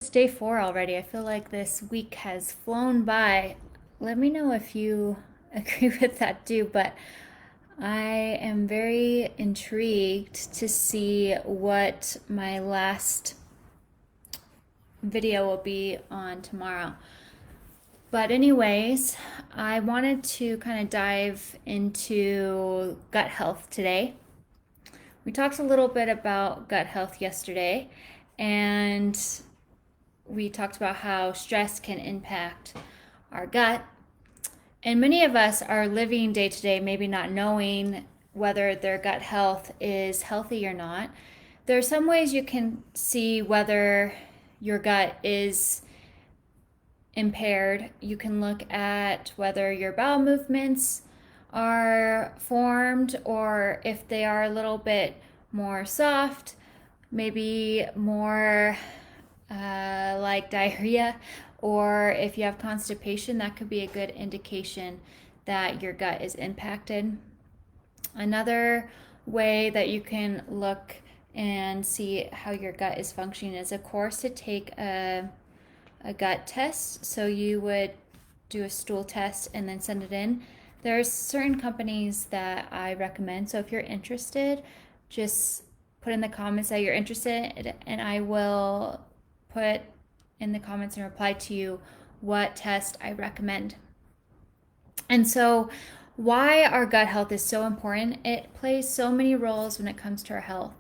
It's day 4 already. I feel like this week has flown by. Let me know if you agree with that too, but I am very intrigued to see what my last video will be on tomorrow. But anyways, I wanted to kind of dive into gut health today. We talked a little bit about gut health yesterday, and we talked about how stress can impact our gut. And many of us are living day to day, maybe not knowing whether their gut health is healthy or not. There are some ways you can see whether your gut is impaired. You can look at whether your bowel movements are formed or if they are a little bit more soft, maybe more like diarrhea, or if you have constipation, that could be a good indication that your gut is impacted. Another way that you can look and see how your gut is functioning is, of course, to take a gut test. So you would do a stool test and then send it in. There's certain companies that I recommend. So if you're interested, just put in the comments that you're interested, and I will put in the comments and reply to you what test I recommend. And so, why our gut health is so important, it plays so many roles when it comes to our health.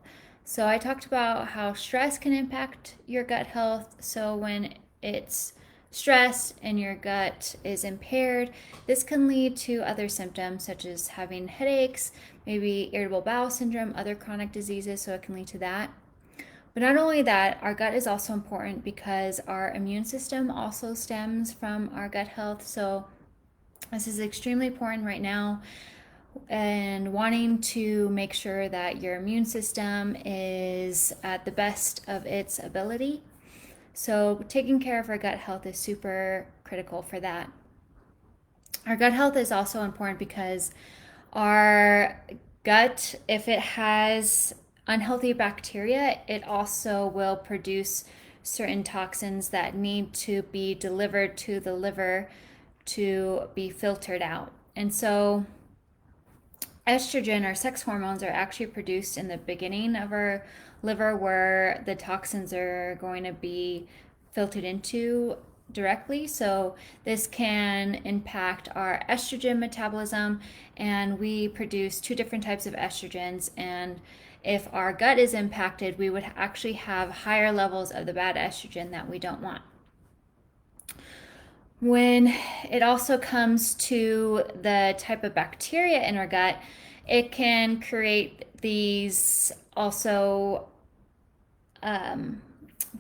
So, I talked about how stress can impact your gut health. So, when it's stress and your gut is impaired, this can lead to other symptoms such as having headaches, maybe irritable bowel syndrome, other chronic diseases. So, it can lead to that. But not only that, our gut is also important because our immune system also stems from our gut health. So this is extremely important right now, and wanting to make sure that your immune system is at the best of its ability. So taking care of our gut health is super critical for that. Our gut health is also important because our gut, if it has unhealthy bacteria, it also will produce certain toxins that need to be delivered to the liver to be filtered out. And so estrogen, or sex hormones, are actually produced in the beginning of our liver, where the toxins are going to be filtered into directly. So this can impact our estrogen metabolism, and we produce two different types of estrogens. And if our gut is impacted, we would actually have higher levels of the bad estrogen that we don't want. When it also comes to the type of bacteria in our gut, it can create these also, what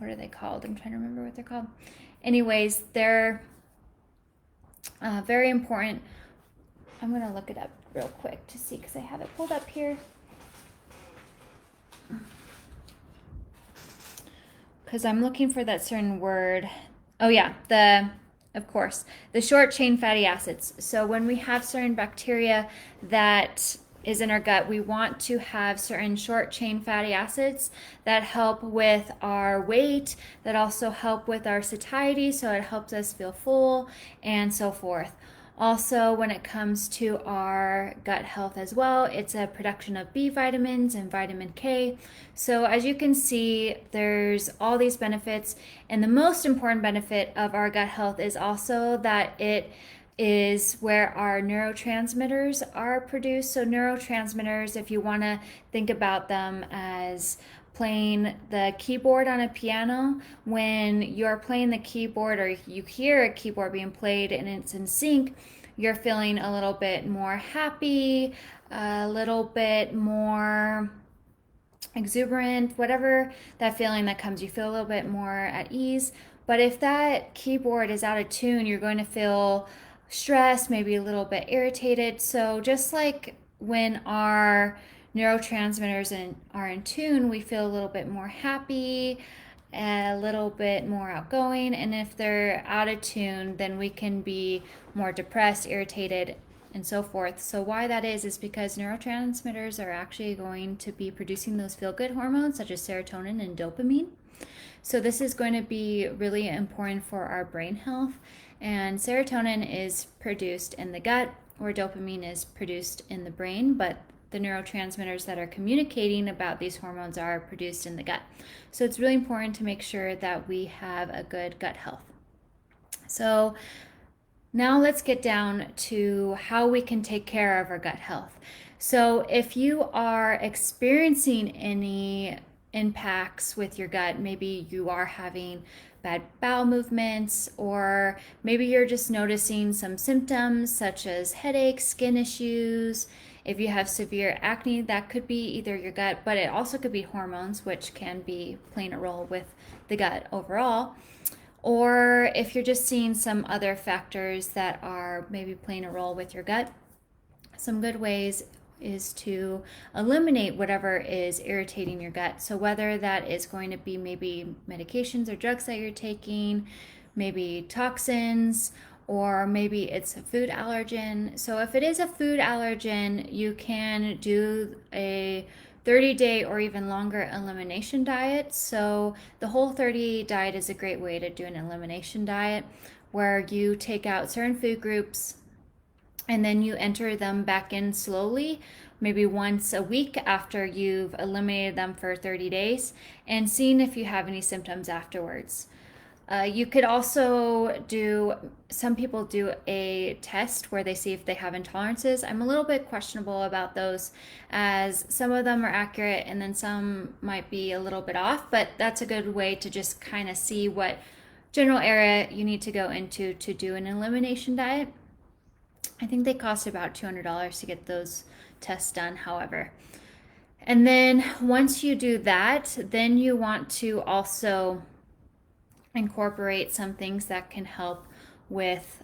are they called? I'm trying to remember what they're called. Anyways, they're very important. I'm going to look it up real quick to see because I have it pulled up here. Because I'm looking for that certain word. Oh yeah, of course, the short chain fatty acids. So when we have certain bacteria that is in our gut, we want to have certain short chain fatty acids that help with our weight, that also help with our satiety, so it helps us feel full, and so forth. Also, when it comes to our gut health as well, it's a production of B vitamins and vitamin K. So as you can see, there's all these benefits. And the most important benefit of our gut health is also that it is where our neurotransmitters are produced. So neurotransmitters, if you want to think about them as playing the keyboard on a piano, when you're playing the keyboard or you hear a keyboard being played and it's in sync, you're feeling a little bit more happy, a little bit more exuberant, whatever that feeling that comes, you feel a little bit more at ease. But if that keyboard is out of tune, you're going to feel stressed, maybe a little bit irritated. So just like when our neurotransmitters are in tune, we feel a little bit more happy, a little bit more outgoing. And if they're out of tune, then we can be more depressed, irritated, and so forth. So why that is because neurotransmitters are actually going to be producing those feel-good hormones such as serotonin and dopamine. So this is going to be really important for our brain health. And serotonin is produced in the gut, where dopamine is produced in the brain, but the neurotransmitters that are communicating about these hormones are produced in the gut. So it's really important to make sure that we have a good gut health. So now let's get down to how we can take care of our gut health. So if you are experiencing any impacts with your gut, maybe you are having bad bowel movements, or maybe you're just noticing some symptoms such as headaches, skin issues. If you have severe acne, that could be either your gut, but it also could be hormones, which can be playing a role with the gut overall. Or if you're just seeing some other factors that are maybe playing a role with your gut, some good ways is to eliminate whatever is irritating your gut. So whether that is going to be maybe medications or drugs that you're taking, maybe toxins, or maybe it's a food allergen. So if it is a food allergen, you can do a 30-day or even longer elimination diet. So the Whole30 diet is a great way to do an elimination diet where you take out certain food groups and then you enter them back in slowly, maybe once a week after you've eliminated them for 30 days, and seeing if you have any symptoms afterwards. You could also some people do a test where they see if they have intolerances. I'm a little bit questionable about those, as some of them are accurate and then some might be a little bit off, but that's a good way to just kind of see what general area you need to go into to do an elimination diet. I think they cost about $200 to get those tests done, however. And then once you do that, then you want to also incorporate some things that can help with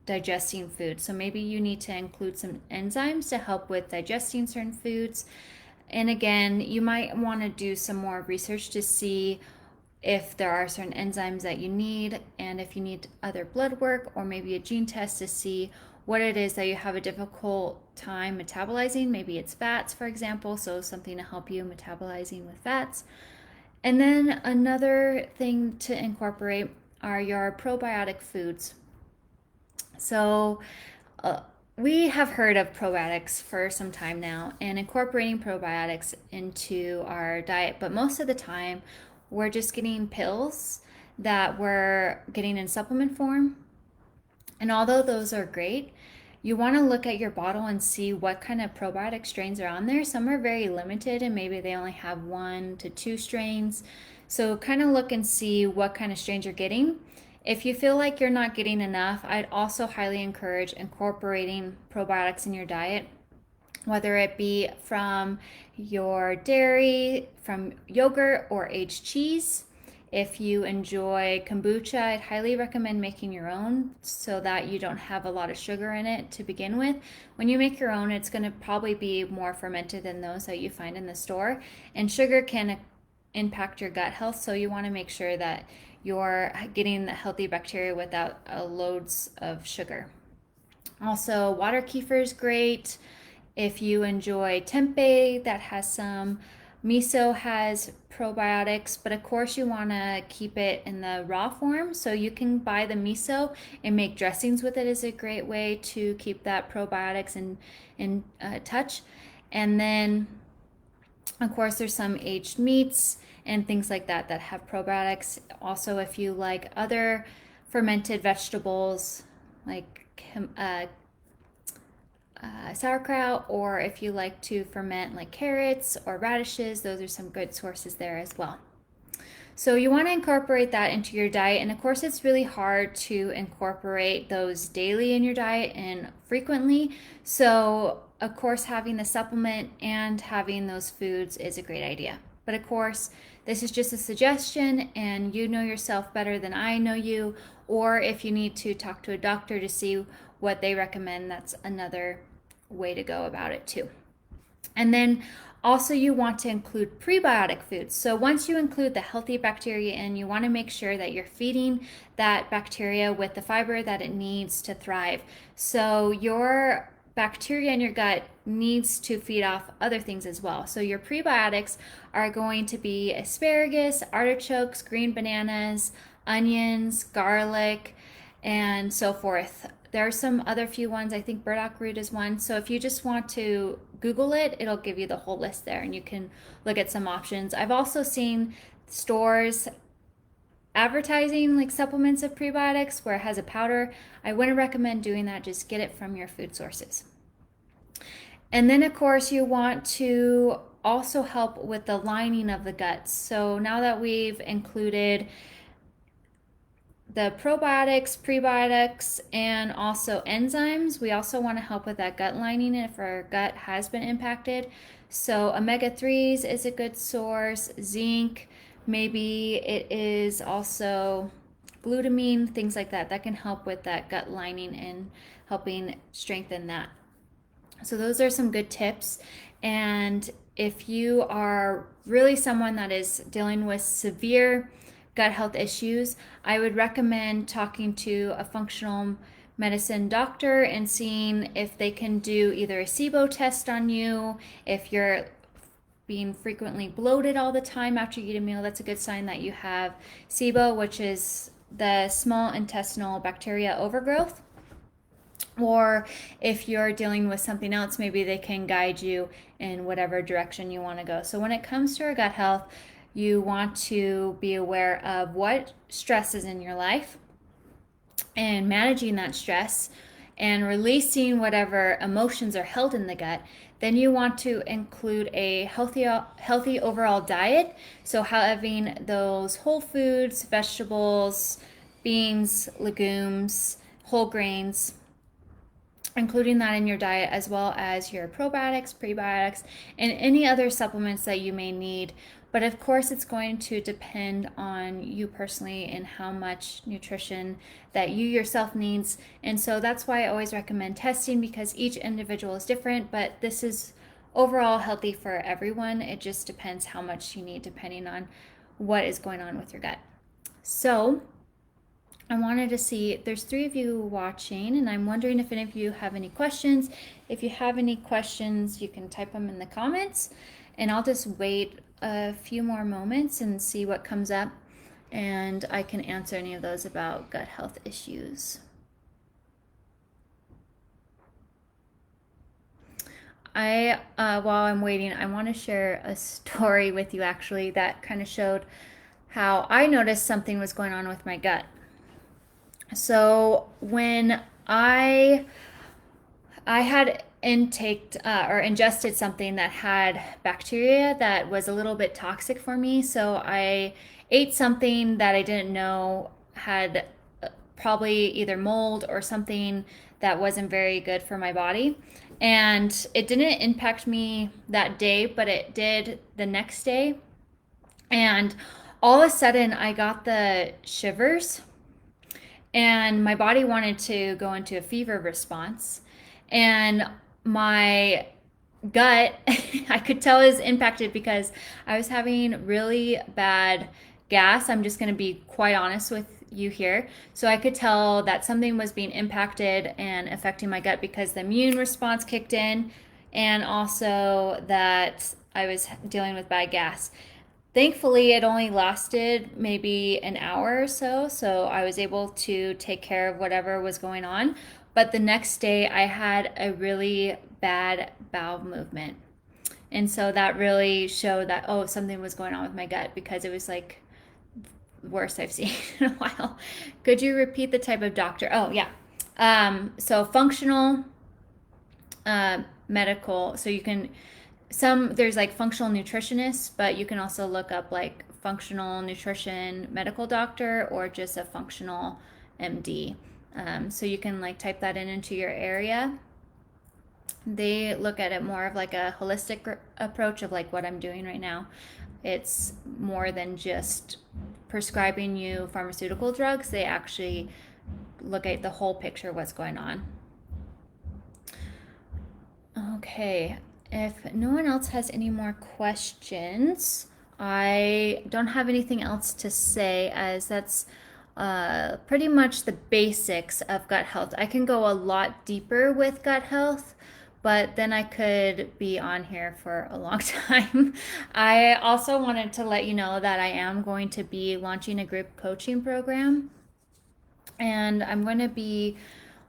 digesting food. So maybe you need to include some enzymes to help with digesting certain foods. And again, you might want to do some more research to see if there are certain enzymes that you need, and if you need other blood work or maybe a gene test to see what it is that you have a difficult time metabolizing. Maybe it's fats, for example, so something to help you metabolizing with fats. And then another thing to incorporate are your probiotic foods. So we have heard of probiotics for some time now and incorporating probiotics into our diet, but most of the time we're just getting pills that we're getting in supplement form. And although those are great, you want to look at your bottle and see what kind of probiotic strains are on there. Some are very limited and maybe they only have 1 to 2 strains. So kind of look and see what kind of strains you're getting. If you feel like you're not getting enough, I'd also highly encourage incorporating probiotics in your diet, whether it be from your dairy, from yogurt, or aged cheese. If you enjoy kombucha, I'd highly recommend making your own so that you don't have a lot of sugar in it to begin with. When you make your own, it's going to probably be more fermented than those that you find in the store. And sugar can impact your gut health, so you want to make sure that you're getting the healthy bacteria without loads of sugar. Also, water kefir is great. If you enjoy tempeh, that has some. Miso has probiotics, but of course you want to keep it in the raw form. So you can buy the miso and make dressings with it, is a great way to keep that probiotics in touch. And then, of course, there's some aged meats and things like that that have probiotics. Also, if you like other fermented vegetables like sauerkraut, or if you like to ferment like carrots or radishes, those are some good sources there as well. So you want to incorporate that into your diet, and of course it's really hard to incorporate those daily in your diet and frequently. So of course having the supplement and having those foods is a great idea. But of course, this is just a suggestion and you know yourself better than I know you, or if you need to talk to a doctor to see what they recommend, that's another way to go about it too. And then also you want to include prebiotic foods. So once you include the healthy bacteria in, you want to make sure that you're feeding that bacteria with the fiber that it needs to thrive. So your bacteria in your gut needs to feed off other things as well. So your prebiotics are going to be asparagus, artichokes, green bananas, onions, garlic, and so forth. There are some other few ones. I think burdock root is one. So if you just want to Google it, it'll give you the whole list there and you can look at some options. I've also seen stores advertising like supplements of prebiotics where it has a powder. I wouldn't recommend doing that. Just get it from your food sources. And then, of course, you want to also help with the lining of the gut. So now that we've included the probiotics, prebiotics, and also enzymes, we also want to help with that gut lining if our gut has been impacted. So omega-3s is a good source, zinc, maybe it is also glutamine, things like that. That can help with that gut lining and helping strengthen that. So those are some good tips. And if you are really someone that is dealing with severe gut health issues, I would recommend talking to a functional medicine doctor and seeing if they can do either a SIBO test on you. If you're being frequently bloated all the time after you eat a meal, that's a good sign that you have SIBO, which is the small intestinal bacteria overgrowth. Or if you're dealing with something else, maybe they can guide you in whatever direction you want to go. So when it comes to our gut health, you want to be aware of what stress is in your life and managing that stress and releasing whatever emotions are held in the gut. Then you want to include a healthy overall diet. So having those whole foods, vegetables, beans, legumes, whole grains, including that in your diet, as well as your probiotics, prebiotics, and any other supplements that you may need. But of course, it's going to depend on you personally and how much nutrition that you yourself needs. And so that's why I always recommend testing, because each individual is different, but this is overall healthy for everyone. It just depends how much you need depending on what is going on with your gut. So I wanted to see, there's 3 of you watching, and I'm wondering if any of you have any questions. If you have any questions, you can type them in the comments, and I'll just wait a few more moments and see what comes up, and I can answer any of those about gut health issues. While I'm waiting, I want to share a story with you actually that kind of showed how I noticed something was going on with my gut. So when I had ingested something that had bacteria that was a little bit toxic for me. So I ate something that I didn't know had probably either mold or something that wasn't very good for my body. And it didn't impact me that day, but it did the next day. And all of a sudden I got the shivers and my body wanted to go into a fever response. And my gut, I could tell, is impacted because I was having really bad gas. I'm just going to be quite honest with you here. So I could tell that something was being impacted and affecting my gut because the immune response kicked in, and also that I was dealing with bad gas. Thankfully, it only lasted maybe an hour or so, so I was able to take care of whatever was going on. But the next day, I had a really bad bowel movement. And so that really showed that, oh, something was going on with my gut, because it was like the worst I've seen in a while. Could you repeat the type of doctor? Oh, yeah. So functional medical. So you can, there's like functional nutritionists, but you can also look up like functional nutrition medical doctor or just a functional MD. So you can like type that into your area. They look at it more of like a holistic approach of like what I'm doing right now. It's more than just prescribing you pharmaceutical drugs. They actually look at the whole picture, what's going on. Okay, if no one else has any more questions, I don't have anything else to say, as that's pretty much the basics of gut health. I can go a lot deeper with gut health, but then I could be on here for a long time. I also wanted to let you know that I am going to be launching a group coaching program, and I'm going to be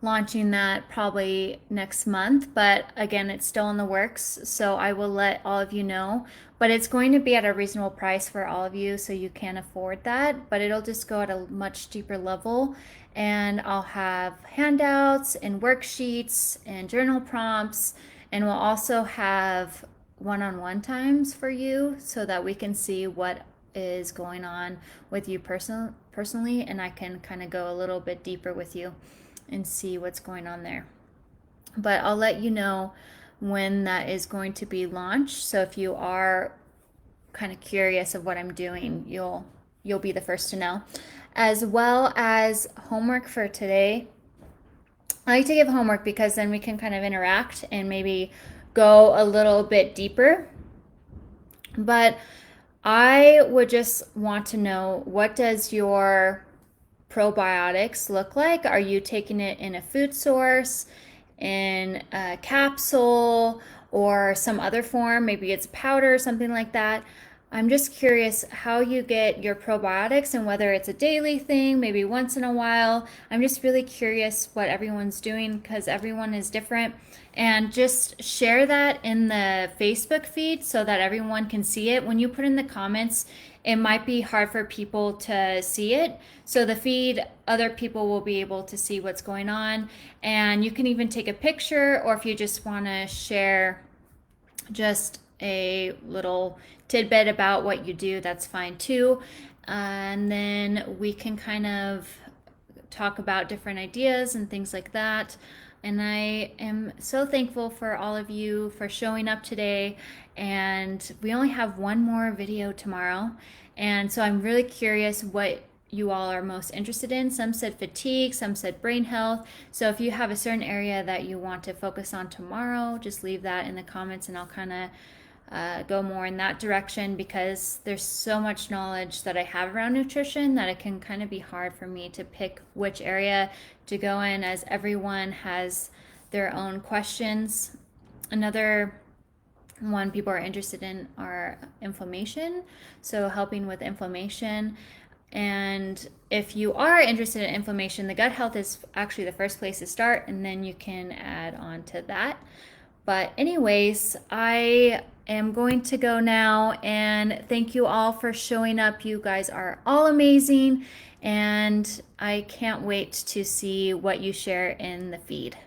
launching that probably next month, but again, it's still in the works, so I will let all of you know. But it's going to be at a reasonable price for all of you, so you can afford that, but it'll just go at a much deeper level, and I'll have handouts and worksheets and journal prompts, and we'll also have one-on-one times for you so that we can see what is going on with you personally, and I can kind of go a little bit deeper with you and see what's going on there. But I'll let you know when that is going to be launched. So if you are kind of curious of what I'm doing, you'll be the first to know. As well as homework for today. I like to give homework because then we can kind of interact and maybe go a little bit deeper. But I would just want to know, what does your probiotics look like? Are you taking it in a food source, in a capsule, or some other form? Maybe it's powder, something like that. I'm just curious how you get your probiotics and whether it's a daily thing, maybe once in a while. I'm just really curious what everyone's doing because everyone is different. And just share that in the Facebook feed so that everyone can see it. When you put in the comments, it might be hard for people to see it. So the feed, other people will be able to see what's going on. And you can even take a picture, or if you just want to share just a little tidbit about what you do, that's fine too. And then we can kind of talk about different ideas and things like that. And I am so thankful for all of you for showing up today. And we only have one more video tomorrow. And so I'm really curious what you all are most interested in. Some said fatigue, some said brain health. So if you have a certain area that you want to focus on tomorrow, just leave that in the comments and I'll kind of go more in that direction, because there's so much knowledge that I have around nutrition that it can kind of be hard for me to pick which area to go in, as everyone has their own questions. Another one people are interested in are inflammation, so helping with inflammation. And if you are interested in inflammation, the gut health is actually the first place to start, and then you can add on to that. But anyways, I am going to go now, and thank you all for showing up. You guys are all amazing, and I can't wait to see what you share in the feed.